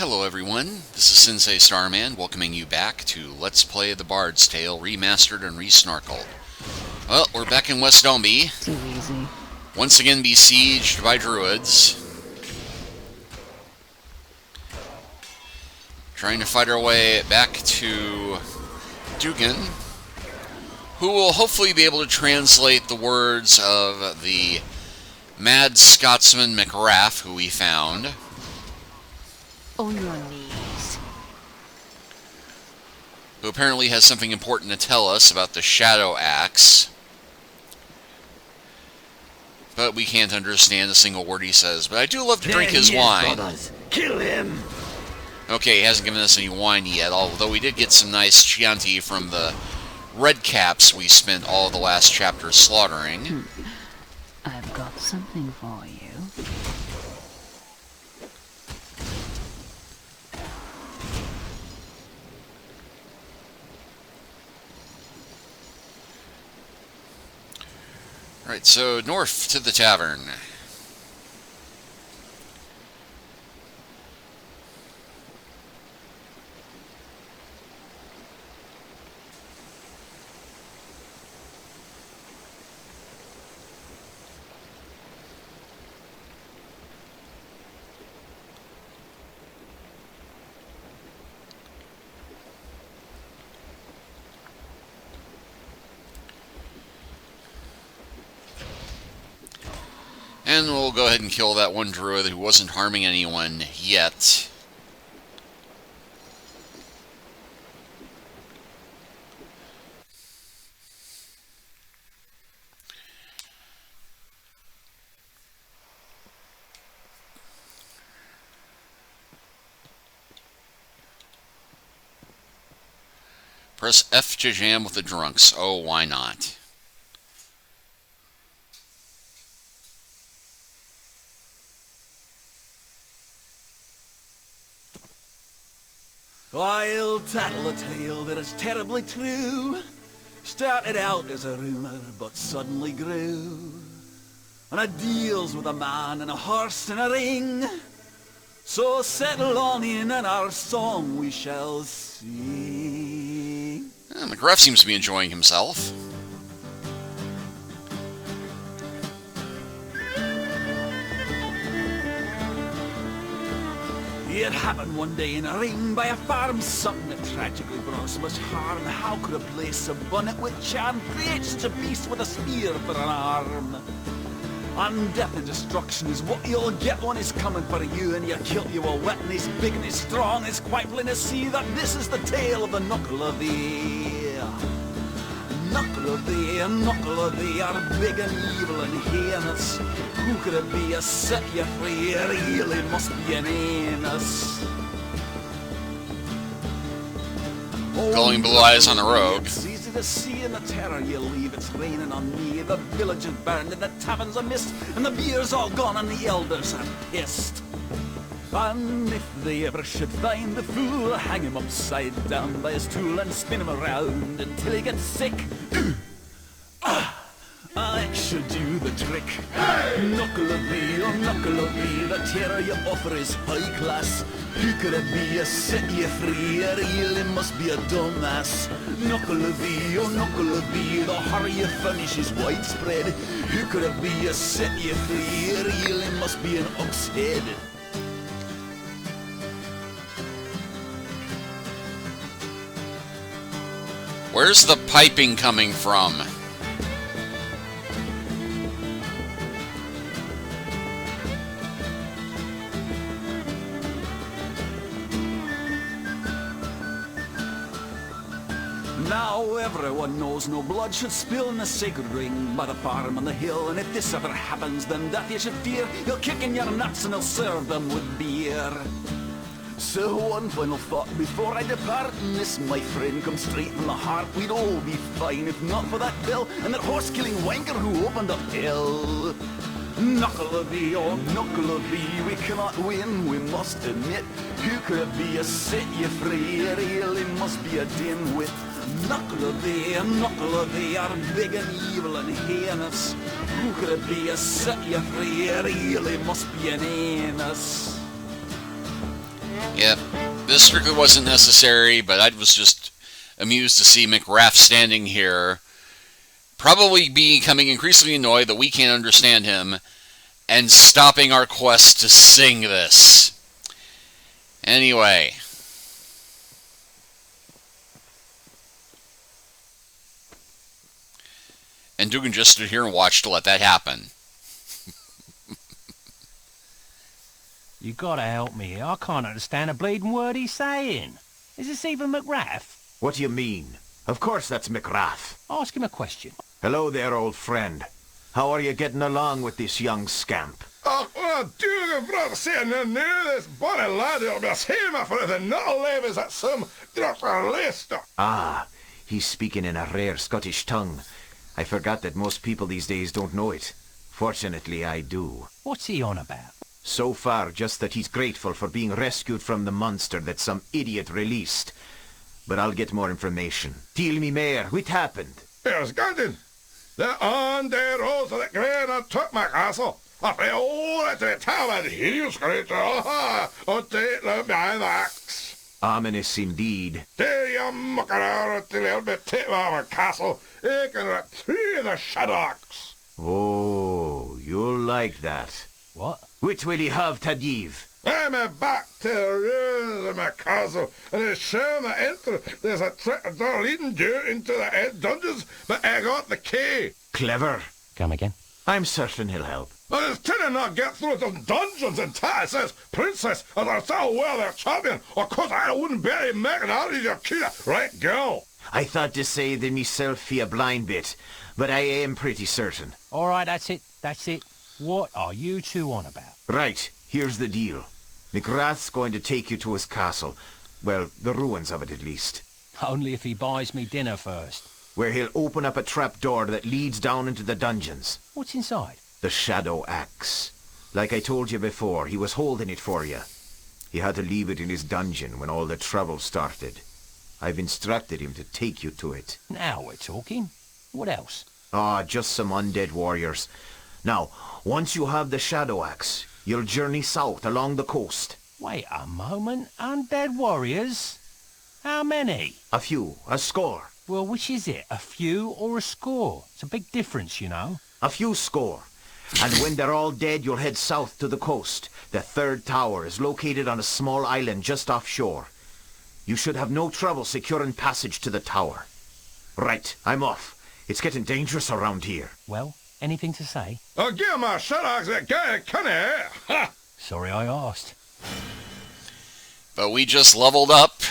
Hello everyone, this is Sensei Starman welcoming you back to Let's Play The Bard's Tale Remastered and Resnarkled. Well, we're back in West Domby. Too easy. Once again besieged by druids. Trying to fight our way back to Dugan, who will hopefully be able to translate the words of the mad Scotsman MacRath, who we found. On your knees. Who apparently has something important to tell us about the Shadow Axe. But we can't understand a single word he says. But I do love to drink his wine. Brothers. Kill him! Okay, he hasn't given us any wine yet, although we did get some nice Chianti from the red caps we spent all the last chapter slaughtering. I've got something for you. Alright, so north to the tavern. And we'll go ahead and kill that one druid who wasn't harming anyone yet. Press F to jam with the drunks. Oh, why not? I'll tattle a tale that is terribly true. Started out as a rumour, but suddenly grew. And it deals with a man and a horse and a ring. So settle on in and our song we shall sing. MacRath seems to be enjoying himself. It happened one day in a ring by a farm, something that tragically brought so much harm. How could a place so abundant with charm create such a beast with a spear for an arm? And death and destruction is what you'll get when he's coming for you, and you kill you a wet and he's big and he's strong. It's quite plain to see that this is the tale of the knuckle of thee. Knuckle of thee are big and evil and heinous. Who could it be? A set you free, it really must be an anus. Glowing blue eyes on the rogue. It's easy to see in the terror you leave. It's raining on me. The village is burned and the tavern's a mist, and the beer's all gone and the elders are pissed. And if they ever should find the fool, hang him upside down by his tool and spin him around until he gets sick. I should do the trick. Hey! Knuckle of thee, oh knuckle of thee, the terror you offer is high class. Who could it be? A set you free, it really must be a dumbass. Knuckle of thee, oh knuckle of thee, the horror you furnish is widespread. Who could it be? A set you free, it really must be an ox head. Where's the piping coming from? Now everyone knows no blood should spill in the sacred ring by the farm on the hill. And if this ever happens, then death you should fear. He'll kick in your nuts and he'll serve them with beer. So one final thought before I depart, and this, my friend, comes straight from the heart. We'd all be fine if not for that bill and that horse-killing wanker who opened up hell. Knuckle of thee, oh knuckle of thee, we cannot win, we must admit. Who could it be? A set you free, it really must be a dimwit. Knuckle of thee are big and evil and heinous. Who could it be? A set you free, it really must be an anus. Yep, this strictly wasn't necessary, but I was just amused to see MacRath standing here, probably becoming increasingly annoyed that we can't understand him, and stopping our quest to sing this. Anyway. And Dugan just stood here and watched to let that happen. You gotta help me here. I can't understand a bleeding word he's saying. Is this even MacRath? What do you mean? Of course that's MacRath. Ask him a question. Hello there, old friend. How are you getting along with this young scamp? Och, vad duger bra att se nu this bonny lad will be hemma för the not levis at some droppar lister. Ah, he's speaking in a rare Scottish tongue. I forgot that most people these days don't know it. Fortunately, I do. What's he on about? So far, just that he's grateful for being rescued from the monster that some idiot released. But I'll get more information. Tell me more, what happened? Here's Gandin. The on the road to the grain and took my castle. Up the all at the town and he screeched, and take them behind the axe. Ominous indeed. There you muck around until you'll be taken over castle. You can retrieve the shadow axe. Oh, you'll like that. What? Which will he have to give? I'm back to the ruins of my castle, and it's shown the enter. There's a door leading you into the dungeons, but I got the key. Clever. Come again? I'm certain he'll help. And it's to not get through the dungeons and it says princess, and they're so well their champion. Of course, I wouldn't be able to make it out of your key. Right, go. I thought to say that myself for a blind bit, but I am pretty certain. All right, that's it. What are you two on about? Right, here's the deal. MacRath's going to take you to his castle. Well, the ruins of it at least. Only if he buys me dinner first. Where he'll open up a trap door that leads down into the dungeons. What's inside? The shadow axe. Like I told you before, he was holding it for you. He had to leave it in his dungeon when all the trouble started. I've instructed him to take you to it. Now we're talking. What else? Ah, just some undead warriors. Now, once you have the shadow axe, you'll journey south along the coast. Wait a moment. Undead warriors? How many? A few, a score. Well, which is it? A few or a score? It's a big difference, you know. A few score. And when they're all dead, you'll head south to the coast. The third tower is located on a small island just offshore. You should have no trouble securing passage to the tower. Right, I'm off. It's getting dangerous around here. Well, anything to say? I'll give my shadow that guy, can I? Ha! Sorry I asked. But we just leveled up.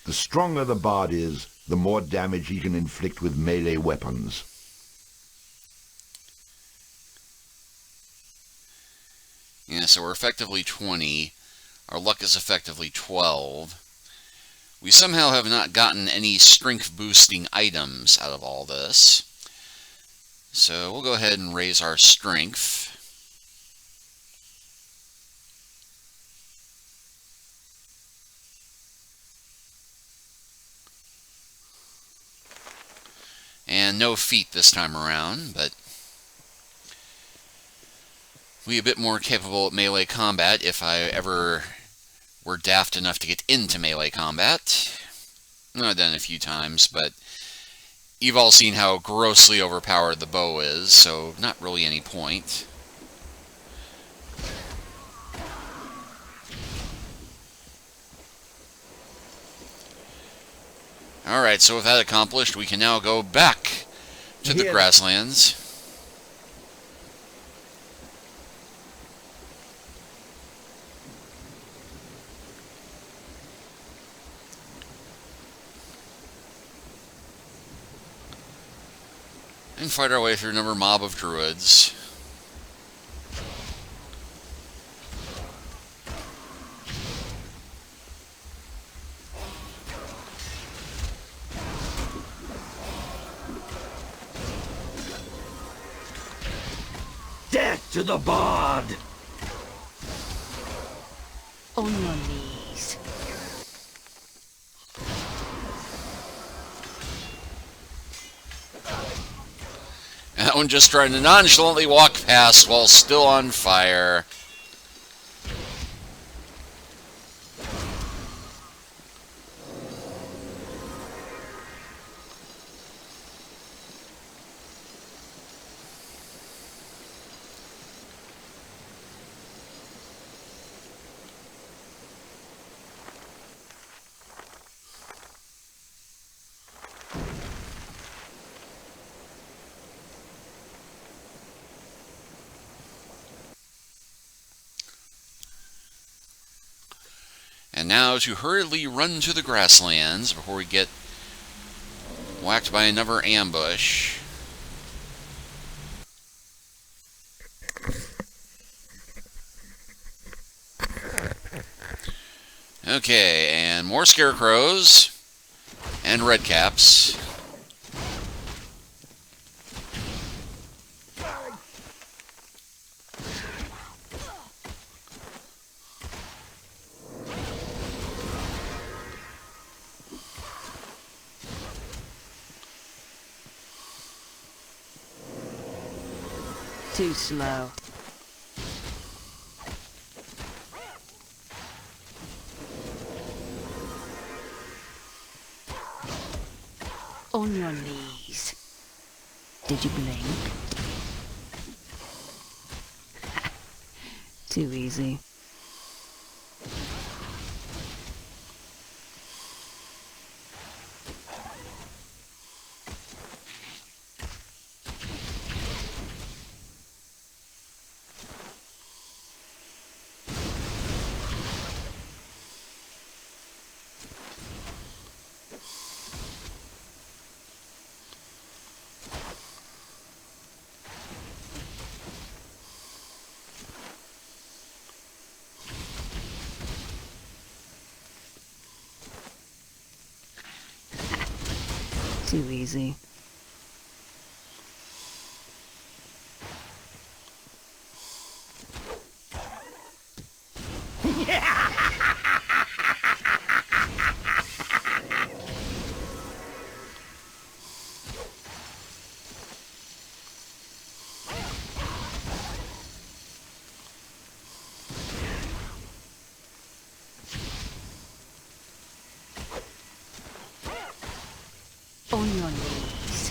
The stronger the bard is, the more damage he can inflict with melee weapons. Yeah, so we're effectively 20. Our luck is effectively 12. We somehow have not gotten any strength boosting items out of all this. So we'll go ahead and raise our strength. And no feat this time around, but we're a bit more capable at melee combat if I ever were daft enough to get into melee combat. I've done it a few times, but you've all seen how grossly overpowered the bow is, so not really any point. Alright, so with that accomplished, we can now go back to the Grasslands. And fight our way through another mob of druids. Death to the bard! On your knees. And that one just trying to nonchalantly walk past while still on fire. And now to hurriedly run to the Grasslands before we get whacked by another ambush. Okay, and more scarecrows and redcaps. Too slow. On your knees. Did you blink? Too easy. Too easy. On your knees.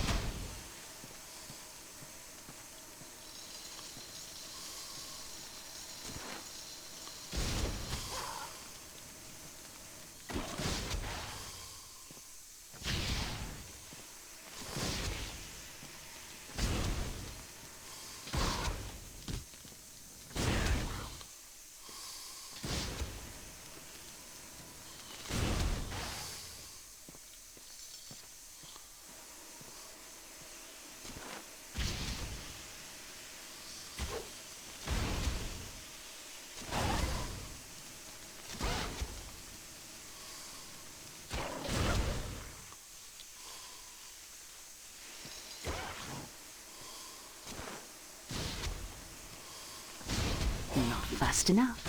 Not fast enough.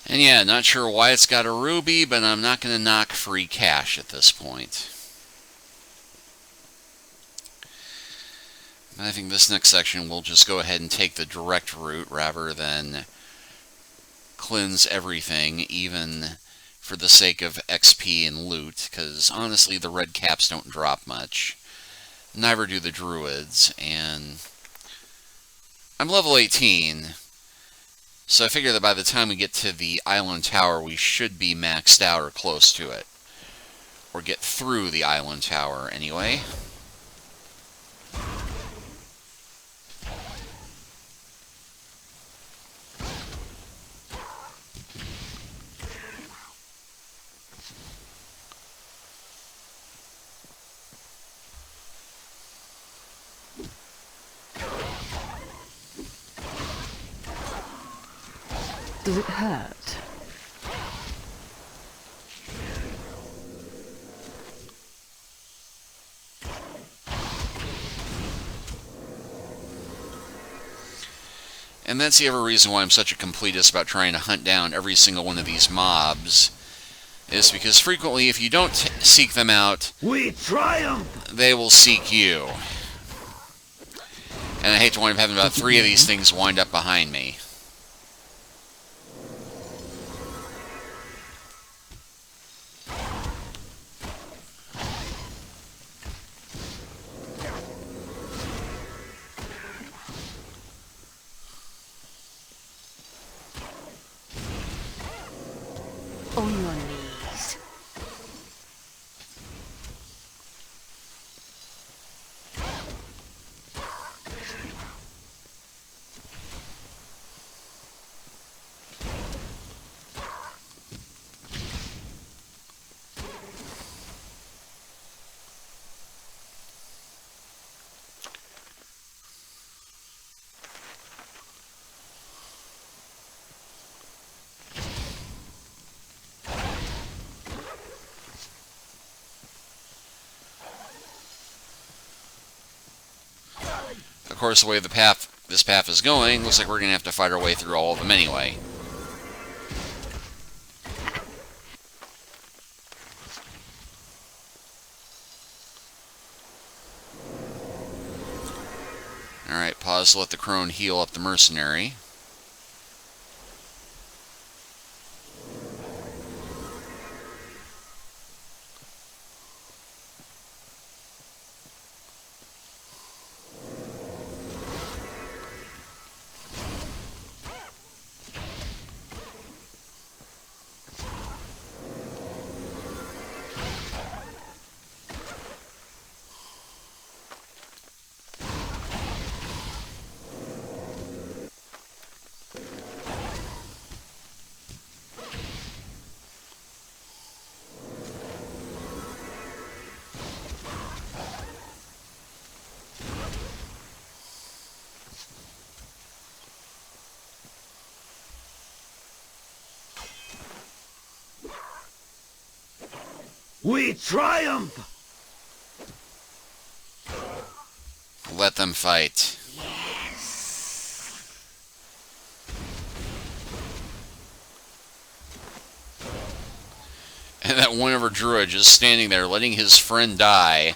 And yeah, not sure why it's got a ruby, but I'm not going to knock free cash at this point. I think this next section we'll just go ahead and take the direct route rather than cleanse everything, even for the sake of XP and loot, because honestly the red caps don't drop much. Neither do the druids, and I'm level 18, so I figure that by the time we get to the island tower we should be maxed out or close to it. Or get through the island tower anyway. Does it hurt? And that's the other reason why I'm such a completist about trying to hunt down every single one of these mobs, is because frequently if you don't seek them out, We triumph! they will seek you. And I hate to wind up having about 3 of these things wind up behind me. course, the way this path is going, looks like we're going to have to fight our way through all of them anyway. Alright, pause to let the crone heal up the mercenary. We triumph! Let them fight. And that one of our druid just standing there letting his friend die.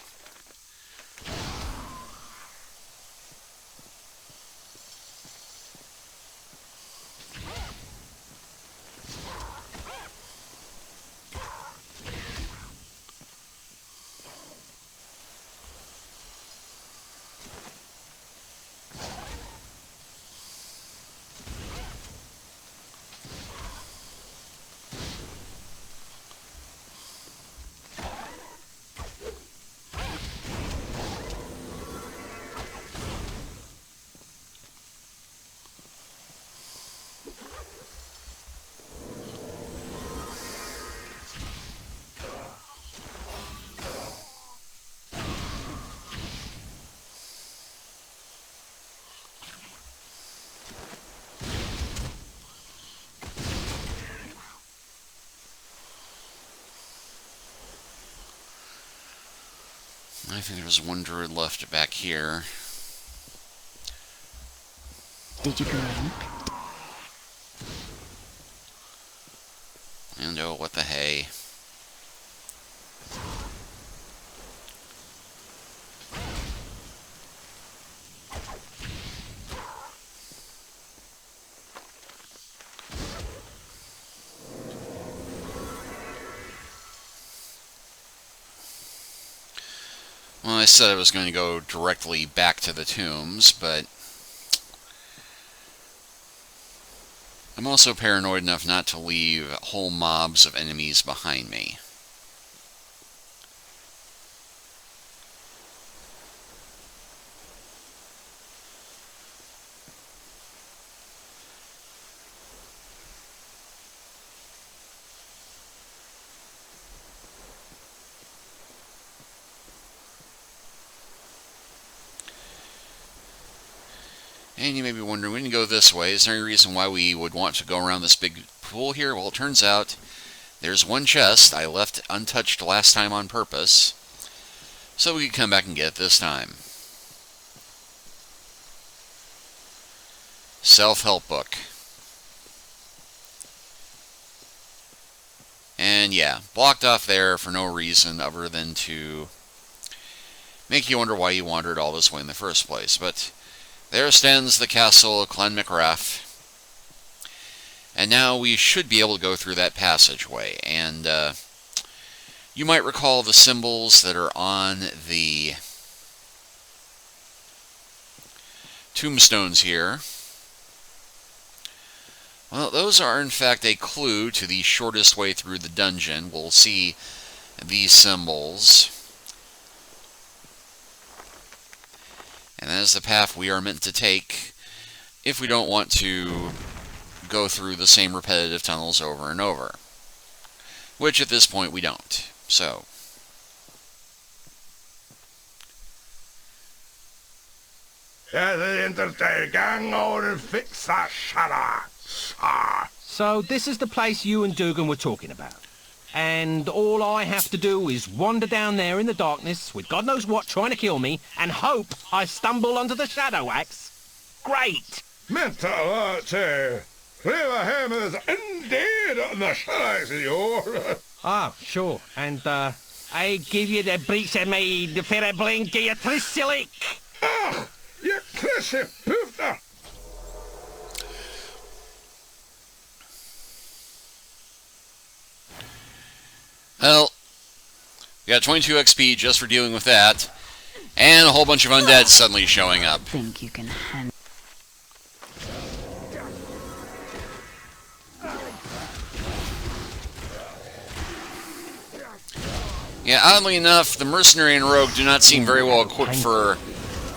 I think there's one druid left back here. Did you go in? And oh, what the hey. Well, I said I was going to go directly back to the tombs, but I'm also paranoid enough not to leave whole mobs of enemies behind me. And you may be wondering, we didn't go this way. Is there any reason why we would want to go around this big pool here? Well, it turns out there's one chest I left untouched last time on purpose, so we could come back and get it this time. Self-help book. And yeah, blocked off there for no reason other than to make you wonder why you wandered all this way in the first place. But there stands the castle of Clan MacRath. And now we should be able to go through that passageway. And you might recall the symbols that are on the tombstones here. Well, those are in fact a clue to the shortest way through the dungeon. We'll see these symbols. And that is the path we are meant to take if we don't want to go through the same repetitive tunnels over and over. Which at this point we don't. So So this is the place you and Dugan were talking about? and all I have to do is wander down there in the darkness with God knows what trying to kill me and hope I stumble onto the shadow axe? Great! Mental too. Clever him is indeed on the shadows of you. Ah, sure. And, I give you the breach of me, the fair blink, you tristilic! Ah, you crishy poofter. Well, we got 22 XP just for dealing with that, and a whole bunch of undead suddenly showing up. Think you can handle. Yeah, oddly enough, the mercenary and rogue do not seem very well equipped for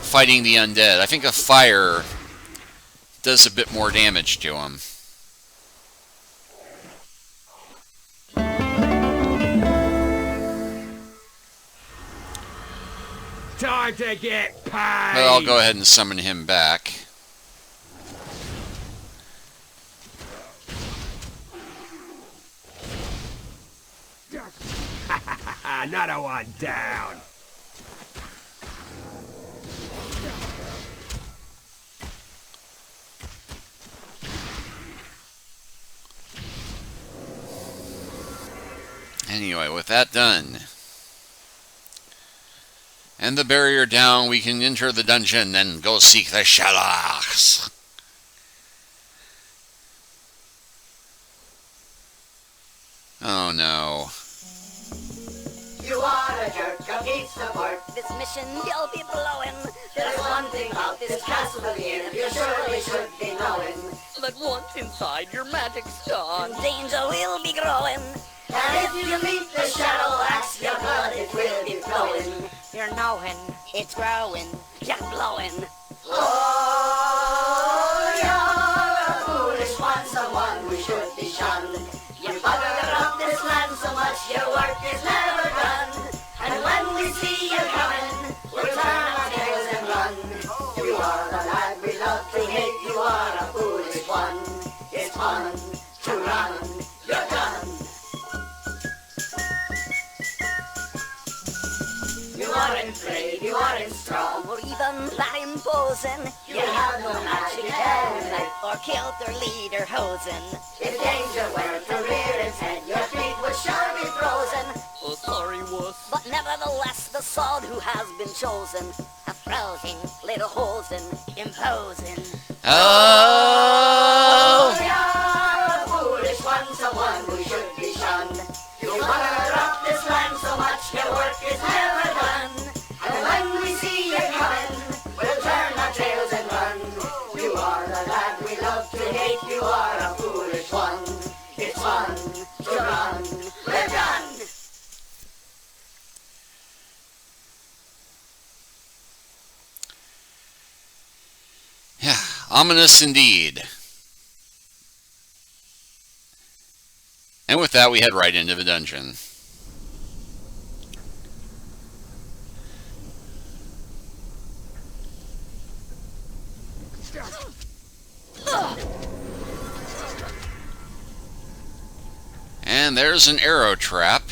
fighting the undead. I think a fire does a bit more damage to them. Time to get paid! But I'll go ahead and summon him back. Another one down! Anyway, with that done, and the barrier down, we can enter the dungeon and go seek the shadows. Oh no. You are a jerk, a piece of work. This mission you'll be blowing. There's one thing about this castle of here you surely should be knowing. That once inside your magic's done, danger will be growing. And if you meet the shadow axe, your blood it will be flowing. You're knowing, it's growing, you're blowing. Oh, you're a foolish one, someone who should be shunned. You bugger up this land so much, your work is never done. And when we see you coming, we'll turn our tails and run. You are the lad we love to hate, you are a foolish one. It's fun to run, you're done. You aren't brave, you aren't strong, Or even that imposing. you have no magic helmet. Or killed their leader Hosen. If danger were to rear its head, your feet would sure be frozen. Oh, sorry, wuss. But nevertheless, the sword who has been chosen, a frozen little hosen, imposing. Oh! You're a foolish one, someone who should be shunned. You bugger up this land so much, your work is never done. And when we see you coming, we'll turn our tails and run. You are the lad we love to hate, you are a foolish one. It's fun to run, we're done. Yeah, ominous indeed. And with that, we head right into the dungeon. And there's an arrow trap.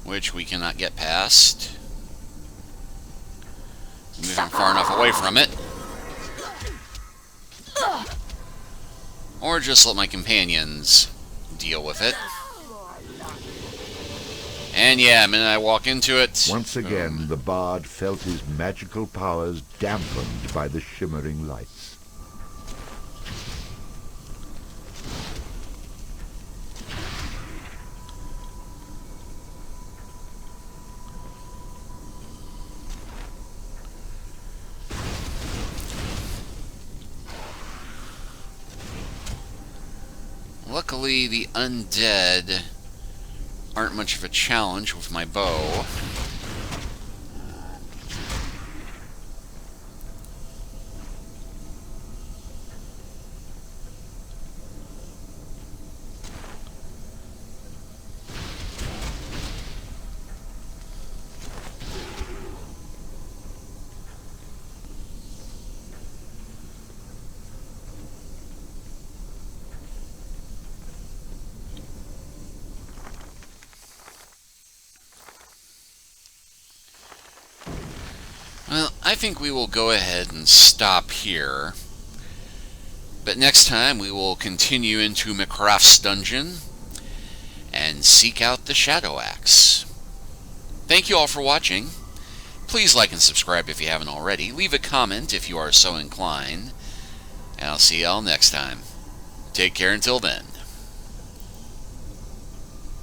Which we cannot get past. Moving far enough away from it. Or just let my companions deal with it. And yeah, the minute I walk into it... Once again, the bard felt his magical powers dampened by the shimmering lights. Luckily, the undead aren't much of a challenge with my bow. I think we will go ahead and stop here. But next time we will continue into MacRath's dungeon and seek out the Shadow Axe. Thank you all for watching. Please like and subscribe if you haven't already. Leave a comment if you are so inclined. And I'll see y'all next time. Take care until then.